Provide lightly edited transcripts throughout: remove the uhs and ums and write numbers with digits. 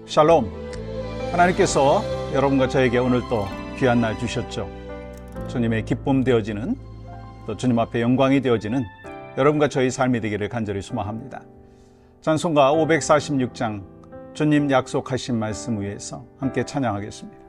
샬롬. 하나님께서 여러분과 저에게 오늘 또 귀한 날 주셨죠. 주님의 기쁨 되어지는, 또 주님 앞에 영광이 되어지는 여러분과 저희 삶이 되기를 간절히 소망합니다. 찬송가 546장 주님 약속하신 말씀 위에서 함께 찬양하겠습니다.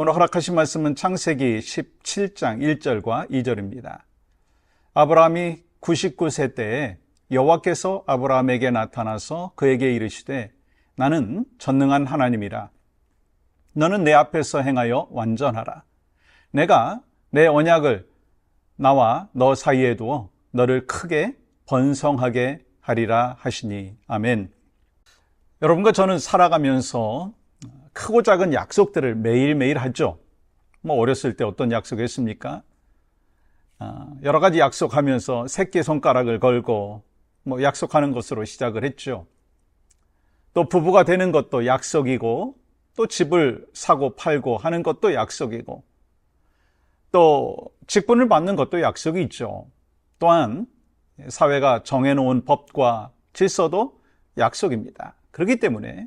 오늘 허락하신 말씀은 창세기 17장 1절과 2절입니다. 아브라함이 99세 때에 여호와께서 아브라함에게 나타나서 그에게 이르시되 나는 전능한 하나님이라. 너는 내 앞에서 행하여 완전하라. 내가 내 언약을 나와 너 사이에 두어 너를 크게 번성하게 하리라 하시니. 아멘. 여러분과 저는 살아가면서 크고 작은 약속들을 매일매일 하죠. 어렸을 때 어떤 약속했습니까? 여러 가지 약속하면서 새끼손가락을 걸고 약속하는 것으로 시작을 했죠. 또 부부가 되는 것도 약속이고, 또 집을 사고 팔고 하는 것도 약속이고, 또 직분을 받는 것도 약속이 있죠. 또한 사회가 정해놓은 법과 질서도 약속입니다. 그렇기 때문에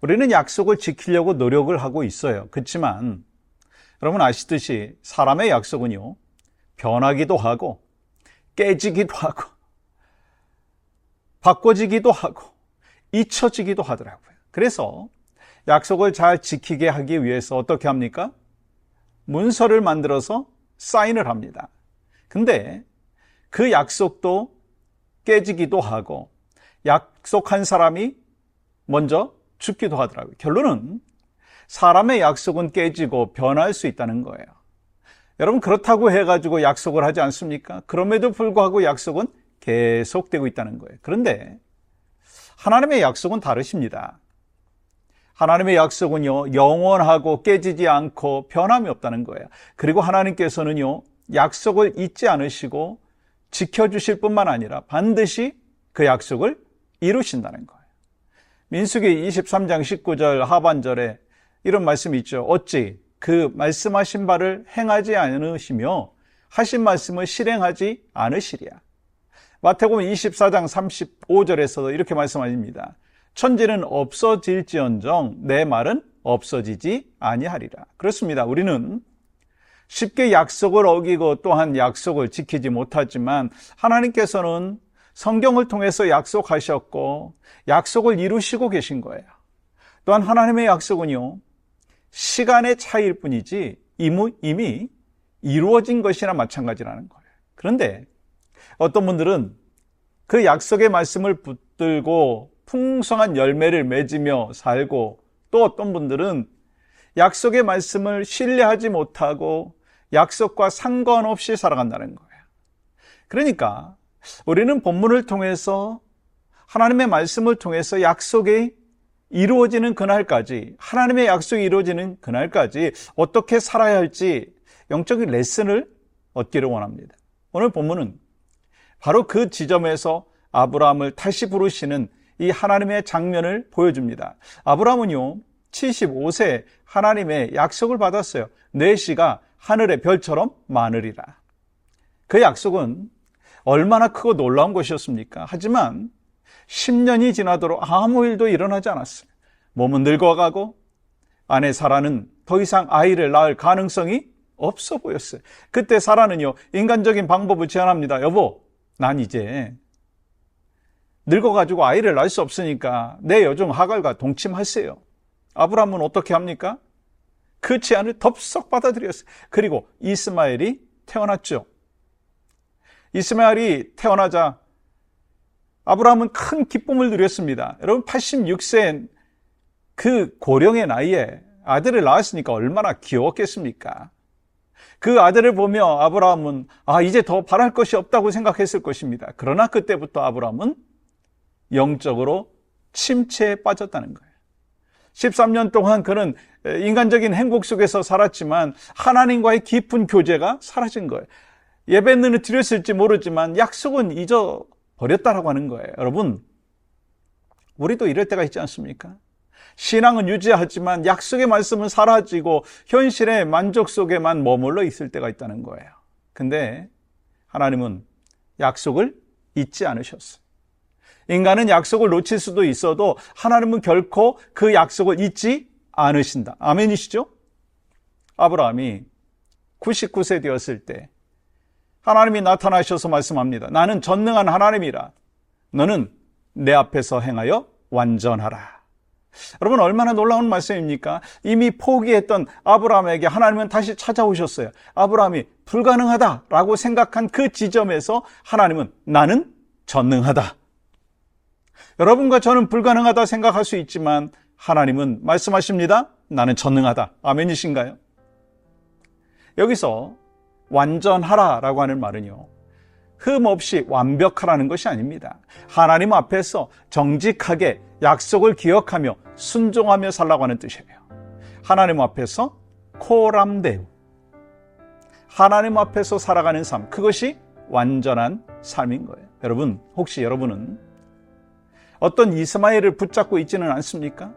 우리는 약속을 지키려고 노력을 하고 있어요. 그렇지만 여러분 아시듯이 사람의 약속은요, 변하기도 하고 깨지기도 하고 바꿔지기도 하고 잊혀지기도 하더라고요. 그래서 약속을 잘 지키게 하기 위해서 어떻게 합니까? 문서를 만들어서 사인을 합니다. 근데 그 약속도 깨지기도 하고 약속한 사람이 먼저 죽기도 하더라고요. 결론은 사람의 약속은 깨지고 변할 수 있다는 거예요. 여러분 그렇다고 해가지고 약속을 하지 않습니까? 그럼에도 불구하고 약속은 계속되고 있다는 거예요. 그런데 하나님의 약속은 다르십니다. 하나님의 약속은요, 영원하고 깨지지 않고 변함이 없다는 거예요. 그리고 하나님께서는요, 약속을 잊지 않으시고 지켜주실 뿐만 아니라 반드시 그 약속을 이루신다는 거예요. 민수기 23장 19절 하반절에 이런 말씀이 있죠. 어찌 그 말씀하신 바를 행하지 않으시며 하신 말씀을 실행하지 않으시랴. 마태복음 24장 35절에서도 이렇게 말씀하십니다. 천지는 없어질지언정 내 말은 없어지지 아니하리라. 그렇습니다. 우리는 쉽게 약속을 어기고 또한 약속을 지키지 못하지만 하나님께서는 성경을 통해서 약속하셨고 약속을 이루시고 계신 거예요. 또한 하나님의 약속은요, 시간의 차이일 뿐이지 이미 이루어진 것이나 마찬가지라는 거예요. 그런데 어떤 분들은 그 약속의 말씀을 붙들고 풍성한 열매를 맺으며 살고, 또 어떤 분들은 약속의 말씀을 신뢰하지 못하고 약속과 상관없이 살아간다는 거예요. 그러니까 우리는 본문을 통해서 하나님의 말씀을 통해서 약속이 이루어지는 그날까지, 하나님의 약속이 이루어지는 그날까지 어떻게 살아야 할지 영적인 레슨을 얻기를 원합니다. 오늘 본문은 바로 그 지점에서 아브라함을 다시 부르시는 이 하나님의 장면을 보여줍니다. 아브라함은요, 75세에 하나님의 약속을 받았어요. 내 씨가 하늘의 별처럼 많으리라. 그 약속은 얼마나 크고 놀라운 것이었습니까? 하지만 10년이 지나도록 아무 일도 일어나지 않았어요. 몸은 늙어가고 아내 사라는 더 이상 아이를 낳을 가능성이 없어 보였어요. 그때 사라는요, 인간적인 방법을 제안합니다. 여보, 난 이제 늙어가지고 아이를 낳을 수 없으니까 내 여종 하갈과 동침하세요. 아브라함은 어떻게 합니까? 그 제안을 덥석 받아들였어요. 그리고 이스마엘이 태어났죠. 이스마엘이 태어나자 아브라함은 큰 기쁨을 누렸습니다. 여러분, 86세인 그 고령의 나이에 아들을 낳았으니까 얼마나 귀여웠겠습니까? 그 아들을 보며 아브라함은 이제 더 바랄 것이 없다고 생각했을 것입니다. 그러나 그때부터 아브라함은 영적으로 침체에 빠졌다는 거예요. 13년 동안 그는 인간적인 행복 속에서 살았지만 하나님과의 깊은 교제가 사라진 거예요. 예배는 드렸을지 모르지만 약속은 잊어버렸다라고 하는 거예요. 여러분, 우리도 이럴 때가 있지 않습니까? 신앙은 유지하지만 약속의 말씀은 사라지고 현실의 만족 속에만 머물러 있을 때가 있다는 거예요. 근데 하나님은 약속을 잊지 않으셨어요. 인간은 약속을 놓칠 수도 있어도 하나님은 결코 그 약속을 잊지 않으신다. 아멘이시죠? 아브라함이 99세 되었을 때 하나님이 나타나셔서 말씀합니다. 나는 전능한 하나님이라. 너는 내 앞에서 행하여 완전하라. 여러분, 얼마나 놀라운 말씀입니까? 이미 포기했던 아브라함에게 하나님은 다시 찾아오셨어요. 아브라함이 불가능하다라고 생각한 그 지점에서 하나님은 나는 전능하다. 여러분과 저는 불가능하다 생각할 수 있지만 하나님은 말씀하십니다. 나는 전능하다. 아멘이신가요? 여기서 완전하라라고 하는 말은요, 흠 없이 완벽하라는 것이 아닙니다. 하나님 앞에서 정직하게 약속을 기억하며 순종하며 살라고 하는 뜻이에요. 하나님 앞에서 코람데우, 하나님 앞에서 살아가는 삶, 그것이 완전한 삶인 거예요. 여러분, 혹시 여러분은 어떤 이스마엘을 붙잡고 있지는 않습니까?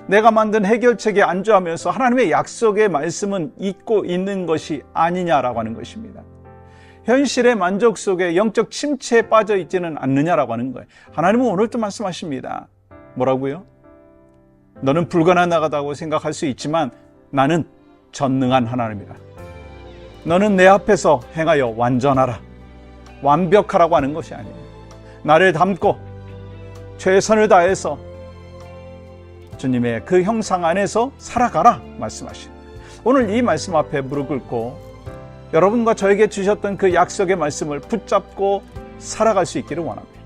내가 만든 해결책에 안주하면서 하나님의 약속의 말씀은 잊고 있는 것이 아니냐라고 하는 것입니다. 현실의 만족 속에 영적 침체에 빠져 있지는 않느냐라고 하는 거예요. 하나님은 오늘도 말씀하십니다. 뭐라고요? 너는 불가능하다고 생각할 수 있지만 나는 전능한 하나님이다. 너는 내 앞에서 행하여 완전하라. 완벽하라고 하는 것이 아니에요. 나를 닮고 최선을 다해서 주님의 그 형상 안에서 살아가라 말씀하십니다. 오늘 이 말씀 앞에 무릎 꿇고 여러분과 저에게 주셨던 그 약속의 말씀을 붙잡고 살아갈 수 있기를 원합니다.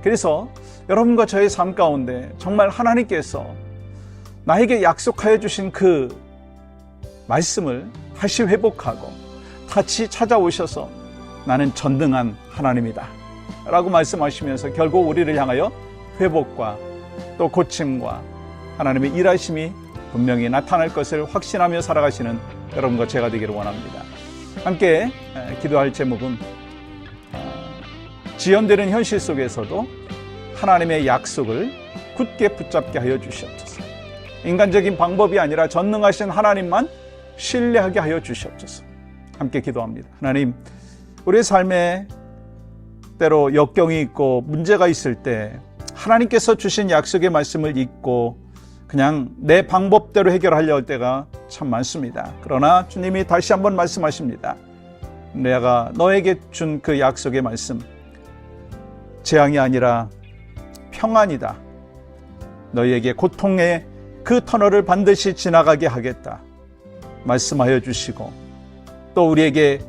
그래서 여러분과 저의 삶 가운데 정말 하나님께서 나에게 약속하여 주신 그 말씀을 다시 회복하고 다시 찾아오셔서 나는 전능한 하나님이다 라고 말씀하시면서 결국 우리를 향하여 회복과 또 고침과 하나님의 일하심이 분명히 나타날 것을 확신하며 살아가시는 여러분과 제가 되기를 원합니다. 함께 기도할 제목은 지연되는 현실 속에서도 하나님의 약속을 굳게 붙잡게 하여 주시옵소서. 인간적인 방법이 아니라 전능하신 하나님만 신뢰하게 하여 주시옵소서. 함께 기도합니다. 하나님, 우리의 삶에 때로 역경이 있고 문제가 있을 때 하나님께서 주신 약속의 말씀을 잊고 그냥 내 방법대로 해결하려 할 때가 참 많습니다. 그러나 주님이 다시 한번 말씀하십니다. 내가 너에게 준 그 약속의 말씀, 재앙이 아니라 평안이다. 너희에게 고통의 그 터널을 반드시 지나가게 하겠다 말씀하여 주시고, 또 우리에게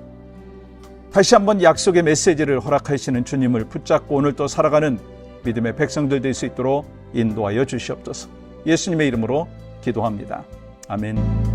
다시 한번 약속의 메시지를 허락하시는 주님을 붙잡고 오늘 또 살아가는 믿음의 백성들 될 수 있도록 인도하여 주시옵소서. 예수님의 이름으로 기도합니다. 아멘.